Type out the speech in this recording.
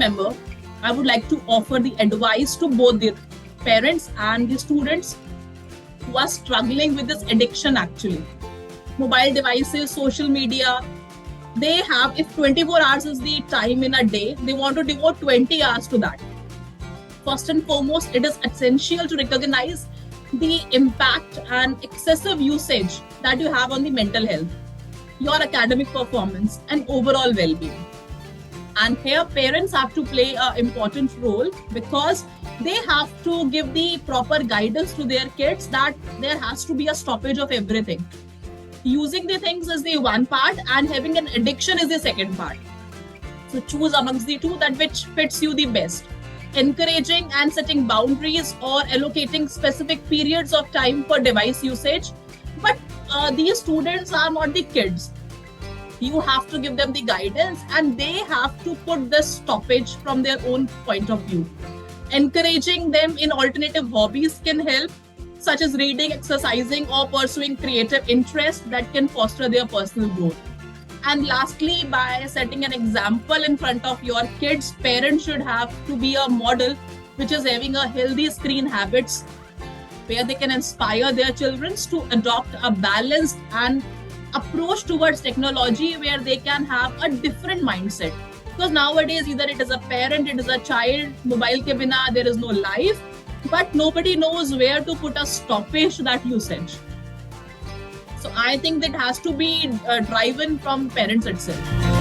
member, I would like to offer the advice to both the parents and the students who are struggling with this addiction actually. Mobile devices, social media, they have, if 24 hours is the time in a day, they want to devote 20 hours to that. First and foremost, it is essential to recognize the impact and excessive usage that you have on the mental health, your academic performance, and overall well-being. And here parents have to play an important role because they have to give the proper guidance to their kids that there has to be a stoppage of everything. Using the things is the one part and having an addiction is the second part. So choose amongst the two that which fits you the best. Encouraging and setting boundaries or allocating specific periods of time for device usage. But these students are not the kids. You have to give them the guidance and they have to put this stoppage from their own point of view. Encouraging them in alternative hobbies can help, such as reading, exercising, or pursuing creative interests that can foster their personal growth. And lastly, by setting an example in front of your kids, parents should have to be a model which is having a healthy screen habits where they can inspire their children to adopt a balanced and approach towards technology where they can have a different mindset. Because nowadays, either it is a parent, it is a child, mobile ke bina, there is no life, but nobody knows where to put a stoppage to that usage. So I think that has to be driven from parents itself.